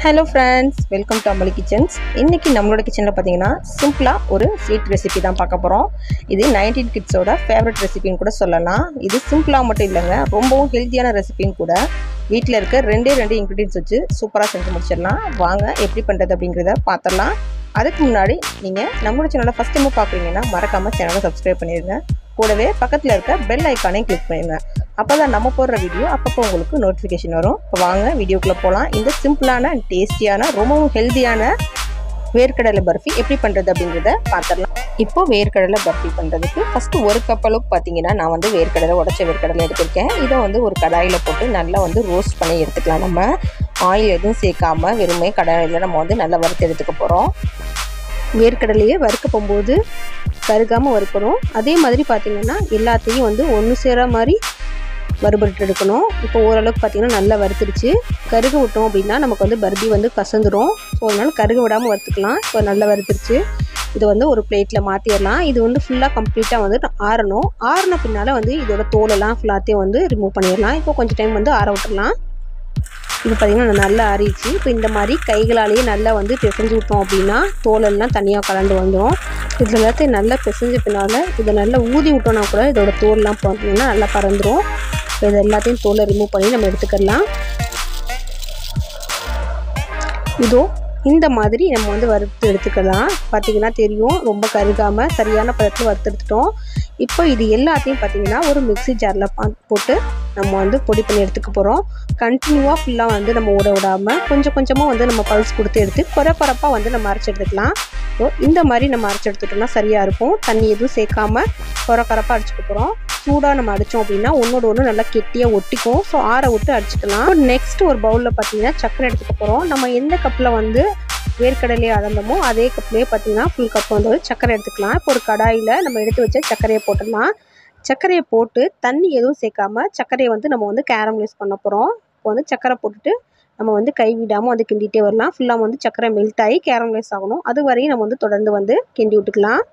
Hello friends, welcome to Amali Kitchens. இன்னைக்கு நம்மளோட கிச்சன்ல பாத்தீங்கன்னா சிம்பிளா ஒரு ஸ்வீட் ரெசிபி தான் பார்க்க போறோம். இது 19 கிட்ஸோட ஃபேவரட் ரெசிபின்னு கூட சொல்லலாம். இது சிம்பிளா மட்டும் இல்லங்க, ரொம்பவும் ஹெல்தியான ரெசிபின்னு கூட. வீட்ல இருக்க ரெண்டே இன்கிரிடியன்ட்ஸ் வச்சு சூப்பரா செஞ்சு முடிச்சிடலாம். வாங்க எப்படி பண்றது அப்படிங்கறத பார்த்தறலாம். அதுக்கு முன்னாடி நீங்க நம்மளோட சேனலை ஃபர்ஸ்ட் டைம் பார்க்கறீங்கன்னா மறக்காம சேனலை சப்ஸ்கிரைப் பண்ணிருங்க. கூடவே பக்கத்துல இருக்க பெல் ஐகானை கிளிக் பண்ணுங்க. அப்பதான் நம்ம போடுற வீடியோ அப்பப்போ உங்களுக்கு நோட்டிஃபிகேஷன் வரும். வாங்க வீடியோக்குள்ள போகலாம். இந்த சிம்பிளான அண்ட் டேஸ்டியான ரொம்பவும் ஹெல்தியான வேர்க்கடலை பர்ஃபி எப்படி பண்ணுறது அப்படிங்கிறத பார்த்துடலாம். இப்போ வேர்க்கடலை பர்ஃபி பண்ணுறதுக்கு ஃபஸ்ட்டு ஒரு கப் அளவுக்கு பார்த்தீங்கன்னா நான் வந்து வேர்க்கடலை உடச்ச வேர்க்கடலை எடுத்திருக்கேன். இதை வந்து ஒரு கடாயில் போட்டு நல்லா வந்து ரோஸ்ட் பண்ணி எடுத்துக்கலாம். நம்ம ஆயில் எதுவும் சேர்க்காம வெறுமே கடாயில் நம்ம வந்து நல்லா வறுத்து எடுத்துக்க போகிறோம். வேர்க்கடலையே வறுக்க போகும்போது கருகாமல் வறுக்கணும். அதே மாதிரி பார்த்திங்கன்னா எல்லாத்தையும் வந்து ஒன்று சேர மாதிரி வறுபட்டு எடுக்கணும். இப்போ ஓரளவுக்கு பார்த்திங்கன்னா நல்லா வறுத்துருச்சு. கருக விட்டோம் அப்படின்னா நமக்கு வந்து பர்பி வந்து கசந்துடும். ஸோ அதனால் கருக விடாமல் வறுத்துக்கலாம். இப்போ நல்லா வறுத்துருச்சு. இதை வந்து ஒரு பிளேட்டில் மாற்றிடலாம். இது வந்து ஃபுல்லாக கம்ப்ளீட்டாக வந்து ஆறணும். ஆறின பின்னால் வந்து இதோட தோலெல்லாம் ஃபுல்லாத்தையும் வந்து ரிமூவ் பண்ணிடலாம். இப்போ கொஞ்சம் டைம் வந்து ஆற விட்டுடலாம். இது பார்த்திங்கன்னா நல்லா ஆறிடுச்சு. இப்போ இந்த மாதிரி கைகளாலேயே நல்லா வந்து பிசைஞ்சு விட்டோம் அப்படின்னா தோலெல்லாம் தனியாக கலந்து வந்துடும். இது எல்லாத்தையும் நல்லா பிசைஞ்ச பின்னால் இதை நல்லா ஊதி விட்டோம்னா கூட இதோட தோல்லாம் பார்த்திங்கன்னா நல்லா பறந்துடும். இது எல்லாத்தையும் தோலை ரிமூவ் பண்ணி நம்ம எடுத்துக்கலாம். இதோ இந்த மாதிரி நம்ம வந்து வறுத்து எடுத்துக்கலாம். பார்த்திங்கன்னா தெரியும், ரொம்ப கருகாமல் சரியான பதத்தில் வறுத்து எடுத்துட்டோம். இப்போ இது எல்லாத்தையும் பார்த்திங்கன்னா ஒரு மிக்ஸி ஜாரில் போட்டு நம்ம வந்து பொடி பண்ணி எடுத்துக்க போகிறோம். கண்டினியூவாக ஃபுல்லாக வந்து நம்ம ஓட விடாமல் கொஞ்சம் கொஞ்சமாக வந்து நம்ம பல்ஸ் கொடுத்து எடுத்து குறைப்பாக வந்து நம்ம அரைச்சி எடுத்துக்கலாம். ஸோ இந்த மாதிரி நம்ம அரைச்சி எடுத்துட்டோம்னா சரியாக இருக்கும். தண்ணி எதுவும் சேர்க்காம குறைப்பாக அரைச்சிக்க போகிறோம். சூடாக நம்ம அடித்தோம் அப்படின்னா ஒன்றோட ஒன்று நல்லா கெட்டியாக ஒட்டிக்கும். ஸோ ஆற விட்டு அடிச்சுக்கலாம். இப்போ நெக்ஸ்ட் ஒரு பவுலில் பார்த்தீங்கன்னா சக்கரை எடுத்துக்க போகிறோம். நம்ம எந்த கப்பில் வந்து வேர்க்கடலையே அளந்தமோ அதே கப்லேயே பார்த்தீங்கன்னா ஃபுல் கப் வந்து சக்கரை எடுத்துக்கலாம். இப்போ ஒரு கடாயில் நம்ம எடுத்து வச்ச சர்க்கரையை போட்டுடலாம். சர்க்கரையை போட்டு தண்ணி எதுவும் சேர்க்காம சர்க்கரையை வந்து நம்ம வந்து கேரமலைஸ் பண்ண போகிறோம். இப்போ வந்து சர்க்கரை போட்டுட்டு நம்ம வந்து கை விடாமல் வந்து கிண்டிகிட்டே வரலாம். ஃபுல்லாக வந்து சர்க்கரை மெல்ட் ஆகி கேரமலைஸ் ஆகணும். அது வரையும் நம்ம வந்து தொடர்ந்து வந்து கிண்டி விட்டுக்கலாம்.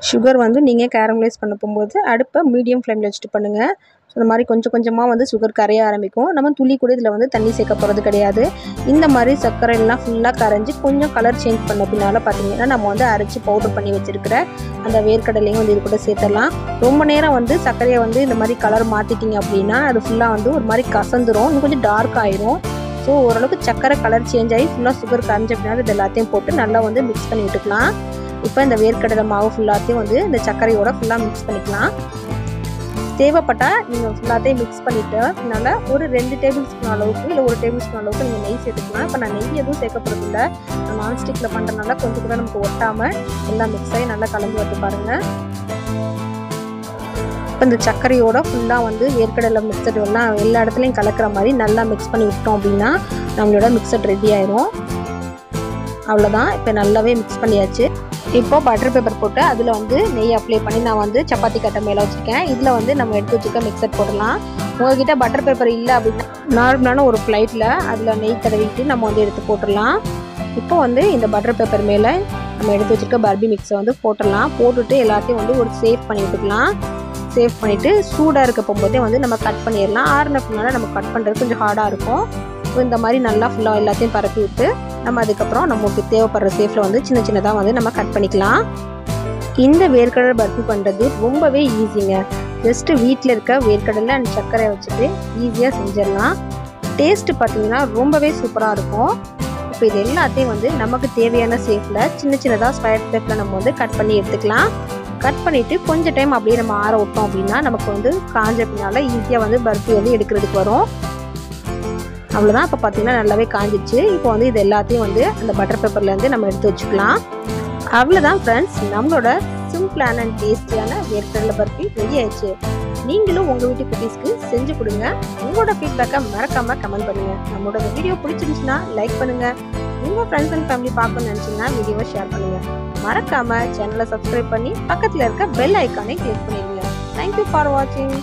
சுகர் வந்து நீங்கள் கேரமலைஸ் பண்ண போகும்போது அடுப்பை மீடியம் ஃப்ளேமில் வச்சுட்டு பண்ணுங்கள். ஸோ இந்த மாதிரி கொஞ்சம் கொஞ்சமாக வந்து சுகர் கரைய ஆரம்பிக்கும். நம்ம துளி கூட இதில் வந்து தண்ணி சேர்க்க போகிறது கிடையாது. இந்த மாதிரி சர்க்கரை எல்லாம் ஃபுல்லாக கரைஞ்சி கொஞ்சம் கலர் சேஞ்ச் பண்ண பின்னால் பார்த்தீங்கன்னா நம்ம வந்து அரைச்சி பவுடர் பண்ணி வச்சுருக்கிற அந்த வேர்க்கடலையும் வந்து இது கூட சேர்த்துடலாம். ரொம்ப நேரம் வந்து சர்க்கரையை வந்து இந்த மாதிரி கலர் மாற்றிட்டிங்க அப்படின்னா அது ஃபுல்லாக வந்து ஒரு மாதிரி கசந்துடும், இன்னும் கொஞ்சம் டார்க் ஆயிரும். ஸோ ஓரளவுக்கு சர்க்கரை கலர் சேஞ்ச் ஆகி ஃபுல்லாக சுகர் கரைஞ்ச பின்னால் இது எல்லாத்தையும் போட்டு நல்லா வந்து மிக்ஸ் பண்ணி விட்டுக்கலாம். இப்போ இந்த வேர்க்கடலை மாவு ஃபுல்லாத்தையும் வந்து இந்த சர்க்கரையோட ஃபுல்லாக மிக்ஸ் பண்ணிக்கலாம். தேவைப்பட்டால் நீங்கள் ஃபுல்லாத்தையும் மிக்ஸ் பண்ணிவிட்டு அதனால் ஒரு 2 டேபிள் ஸ்பூன் அளவுக்கு இல்லை 1 டேபிள் ஸ்பூன் அளவுக்கு நீங்கள் நெய் சேர்த்துக்கலாம். இப்போ நான் நெய் எதுவும் சேர்க்கப்படுறது இல்லை. நான் நான்ஸ்டிக்கில் பண்ணுறதுனால கொஞ்சம் கூட நமக்கு ஒட்டாமல் எல்லாம் மிக்ஸ் ஆகி நல்லா கலந்து வந்து பாருங்கள். இப்போ இந்த சர்க்கரையோட ஃபுல்லாக வந்து வேர்க்கடலை மிக்சட் எல்லாம் எல்லா இடத்துலையும் கலக்கிற மாதிரி நல்லா மிக்ஸ் பண்ணி விட்டோம் அப்படின்னா நம்மளோட மிக்சட் ரெடி ஆயிரும். அவ்வளோதான். இப்போ நல்லாவே மிக்ஸ் பண்ணியாச்சு. இப்போ பட்டர் பேப்பர் போட்டு அதில் வந்து நெய் அப்ளை பண்ணி நான் வந்து சப்பாத்தி கட்டை மேலே வச்சுருக்கேன். இதில் வந்து நம்ம எடுத்து வச்சுக்க மிக்சர் போடலாம். உங்கள்கிட்ட பட்டர் பேப்பர் இல்லை அப்படின்னா நார்மலான ஒரு பிளேட்டில் அதில் நெய் தடவிட்டு நம்ம வந்து எடுத்து போட்டுடலாம். இப்போ வந்து இந்த பட்டர் பேப்பர் மேலே நம்ம எடுத்து வச்சுருக்க பர்பி மிக்ஸை வந்து போட்டுடலாம். போட்டுட்டு எல்லாத்தையும் வந்து ஒரு சேவ் பண்ணி விட்டுக்கலாம். சேவ் பண்ணிவிட்டு சூடாக இருக்க போகும்போதே வந்து நம்ம கட் பண்ணிடலாம். ஆறுன பின்னால் நம்ம கட் பண்ணுறது கொஞ்சம் ஹார்டாக இருக்கும். இந்த மாதிரி நல்லா ஃபுல்லாக எல்லாத்தையும் பரப்பி விட்டு நம்ம அதுக்கப்புறம் நமக்கு தேவைப்படுற சேஃபில் வந்து சின்ன சின்னதாக வந்து நம்ம கட் பண்ணிக்கலாம். இந்த வேர்க்கடலை பர்ஃபி பண்ணுறது ரொம்பவே ஈஸிங்க. ஜஸ்ட்டு வீட்டில் இருக்க வேர்க்கடலை அண்ட் சர்க்கரை வச்சுட்டு ஈஸியாக செஞ்சிடலாம். டேஸ்ட்டு பார்த்திங்கன்னா ரொம்பவே சூப்பராக இருக்கும். இப்போ இது எல்லாத்தையும் வந்து நமக்கு தேவையான சேஃபில் சின்ன சின்னதாக ஸ்கொயர் ஷேப்பில் நம்ம வந்து கட் பண்ணி எடுத்துக்கலாம். கட் பண்ணிவிட்டு கொஞ்சம் டைம் அப்படியே நம்ம ஆற விட்டோம் அப்படின்னா நமக்கு வந்து காஞ்ச பின்னால் ஈஸியாக வந்து பர்ஃபி வந்து எடுக்கிறதுக்கு வரும். அவ்வளோதான். இப்போ பார்த்தீங்கன்னா நல்லாவே காஞ்சிச்சு. இப்போ வந்து இது எல்லாத்தையும் வந்து அந்த பட்டர் பேப்பர்லேருந்து நம்ம எடுத்து வச்சுக்கலாம். அவ்வளோதான் ஃப்ரெண்ட்ஸ், நம்மளோட சிம்பிளான அண்ட் டேஸ்டியான வேர்க்கடலை பர்ஃபி ரெடி ஆயிடுச்சு. நீங்களும் உங்கள் வீட்டு குட்டீஸ்க்கு செஞ்சு கொடுங்க. உங்களோட ஃபீட்பேக்கை மறக்காமல் கமெண்ட் பண்ணுங்கள். நம்மளோட வீடியோ பிடிச்சிருந்துச்சுன்னா லைக் பண்ணுங்கள். உங்கள் ஃப்ரெண்ட்ஸ் அண்ட் ஃபேமிலி பார்க்கணும்னு நினச்சிங்கன்னா வீடியோவை ஷேர் பண்ணுங்கள். மறக்காமல் சேனலை சப்ஸ்கிரைப் பண்ணி பக்கத்தில் இருக்க பெல் ஐக்கானை கிளிக் பண்ணிடுங்க. தேங்க்யூ ஃபார் வாட்சிங்.